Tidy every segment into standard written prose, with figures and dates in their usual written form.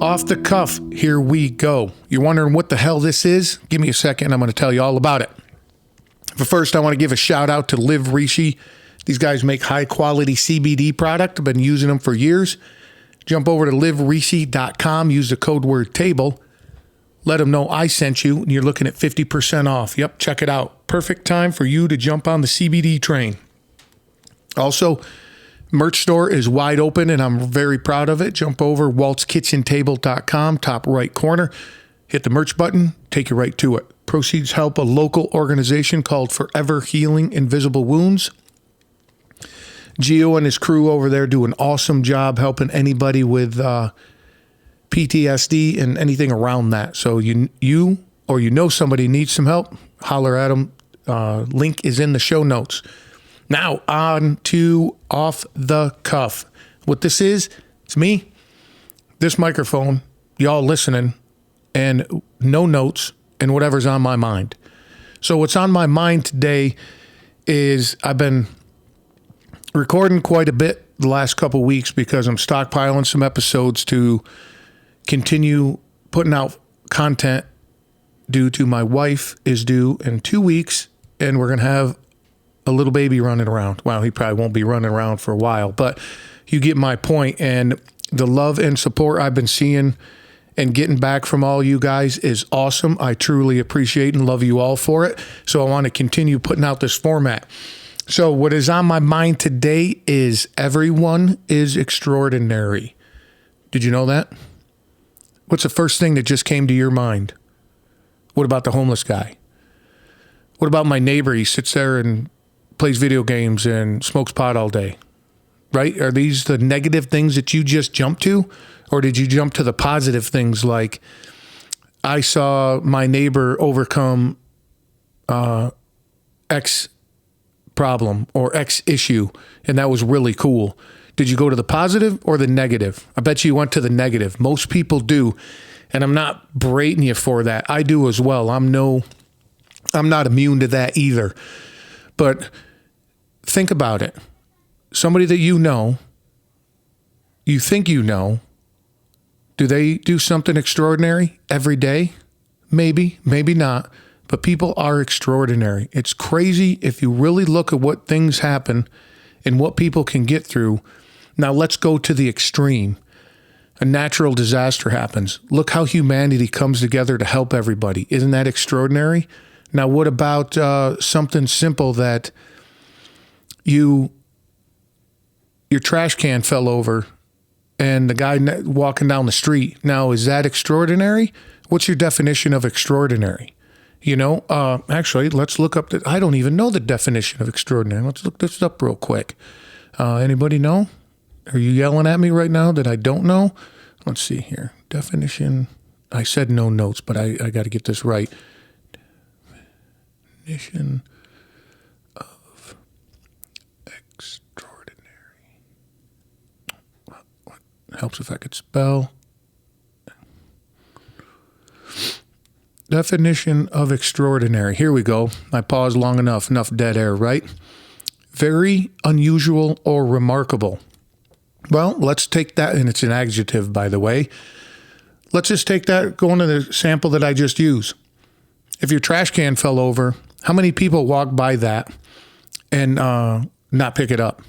Off the cuff, here we go. You're wondering what the hell this is? Give me a second, I'm going to tell you all about it. But first, I want to give a shout out to Live Rishi. These guys make high quality CBD product. I've been using them for years. Jump over to liverishi.com, use the code word TABLE. Let them know I sent you, and you're looking at 50% off. Yep, check it out. Perfect time for you to jump on the CBD train. Also, merch store is wide open, and I'm very proud of it. Jump over waltzkitchentable.com, top right corner. Hit the merch button, take you right to it. Proceeds help a local organization called Forever Healing Invisible Wounds. Gio and his crew over there do an awesome job helping anybody with PTSD and anything around that. So you or you know somebody needs some help, holler at them. Link is in the show notes. Now on to Off the Cuff. What this is, it's me, this microphone, y'all listening, and no notes and whatever's on my mind. So what's on my mind today is I've been recording quite a bit the last couple weeks because I'm stockpiling some episodes to continue putting out content due to my wife is due in 2 weeks, and we're going to have a little baby running around. Well, he probably won't be running around for a while, but you get my point. And the love and support I've been seeing and getting back from all you guys is awesome. I truly appreciate and love you all for it. So I want to continue putting out this format. So what is on my mind today is everyone is extraordinary. Did you know that? What's the first thing that just came to your mind? What about the homeless guy? What about my neighbor? He sits there and plays video games and smokes pot all day, right? Are these the negative things that you just jumped to? Or did you jump to the positive things like I saw my neighbor overcome X problem or X issue, and that was really cool? Did you go to the positive or the negative? I bet you went to the negative. Most people do, and I'm not berating you for that. I do as well. I'm not immune to that either. But think about it. Somebody that you know, you think you know, do they do something extraordinary every day? Maybe, maybe not. But people are extraordinary. It's crazy if you really look at what things happen and what people can get through. Now let's go to the extreme. A natural disaster happens. Look how humanity comes together to help everybody. Isn't that extraordinary? Now what about something simple that your trash can fell over and the guy walking down the street. Now, is that extraordinary? What's your definition of extraordinary? You know, actually, let's look up I don't even know the definition of extraordinary. Let's look this up real quick. Anybody know? Are you yelling at me right now that I don't know? Let's see here. Definition. I said no notes, but I got to get this right. Definition of extraordinary. What helps if I could spell. Definition of extraordinary. Here we go. I paused long enough. Enough dead air, right? Very unusual or remarkable. Well, let's take that, and it's an adjective, by the way. Let's just take that, going to the sample that I just used. If your trash can fell over, how many people walk by that and not pick it up?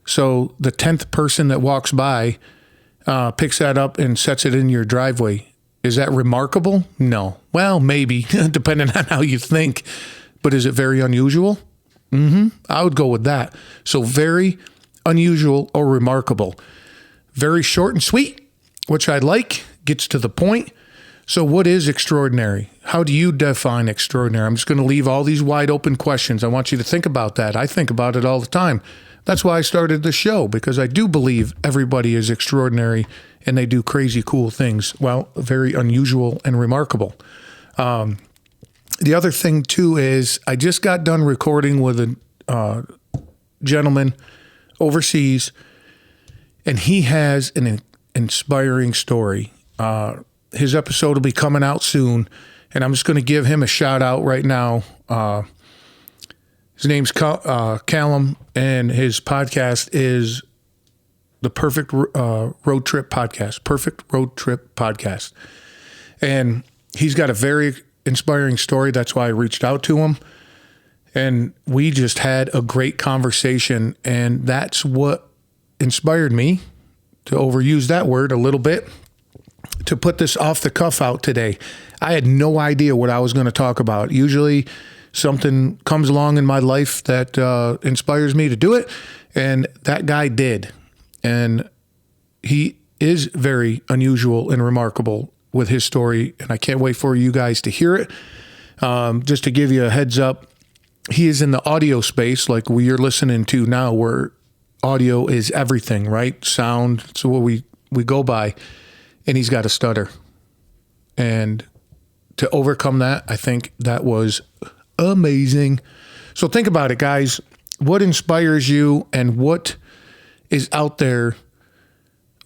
So the 10th person that walks by picks that up and sets it in your driveway. Is that remarkable? No. Well, maybe, depending on how you think. But is it very unusual? I would go with that. So very unusual or remarkable. Very short and sweet, which I like, gets to the point. So what is extraordinary? How do you define extraordinary? I'm just going to leave all these wide open questions. I want you to think about that. I think about it all the time. That's why I started the show, because I do believe everybody is extraordinary and they do crazy cool things. Well, very unusual and remarkable. The other thing too is I just got done recording with a gentleman overseas, and he has an inspiring story. His episode will be coming out soon, and I'm just going to give him a shout out right now. His name's Callum, and his podcast is the Perfect Road Trip Podcast. Perfect Road Trip Podcast. And he's got a very inspiring story. That's why I reached out to him. And we just had a great conversation. And that's what inspired me, to overuse that word a little bit, to put this off the cuff out today. I had no idea what I was going to talk about. Usually something comes along in my life that inspires me to do it. And that guy did. And he is very unusual and remarkable with his story. And I can't wait for you guys to hear it. Just to give you a heads up, he is in the audio space like we are listening to now, where audio is everything, right? Sound. So what we go by. And he's got a stutter. And to overcome that, I think that was amazing. So think about it, guys. What inspires you and what is out there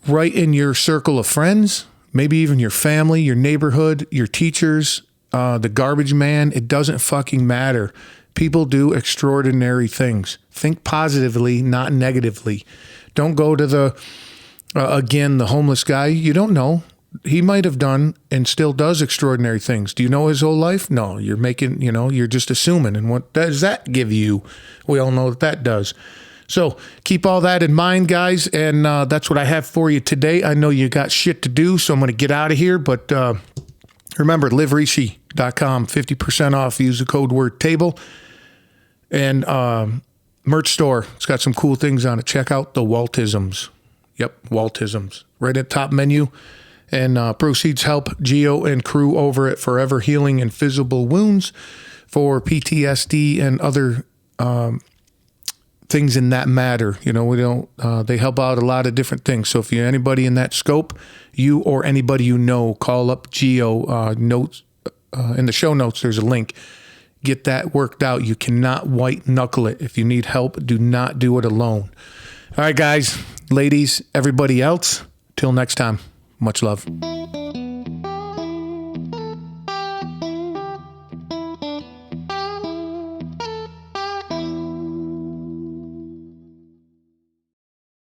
right in your circle of friends, maybe even your family, your neighborhood, your teachers, the garbage man. It doesn't fucking matter. People do extraordinary things. Think positively, not negatively. Don't go to the homeless guy. You don't know. He might have done and still does extraordinary things. Do you know his whole life? No, you're making, you're just assuming. And what does that give you? We all know that does. So keep all that in mind, guys. And that's what I have for you today. I know you got shit to do, so I'm going to get out of here. But remember, liverishi.com, 50% off. Use the code word table. And merch store. It's got some cool things on it. Check out the Waltisms. Yep, Waltisms. Right at top menu. And proceeds help Geo and crew over at Forever Healing Invisible Wounds for PTSD and other things in that matter. They help out a lot of different things. So if you're anybody in that scope, you or anybody you know, call up Geo. Notes in the show notes, there's a link. Get that worked out. You cannot white knuckle it. If you need help, do not do it alone. All right, guys, ladies, everybody else, till next time, much love.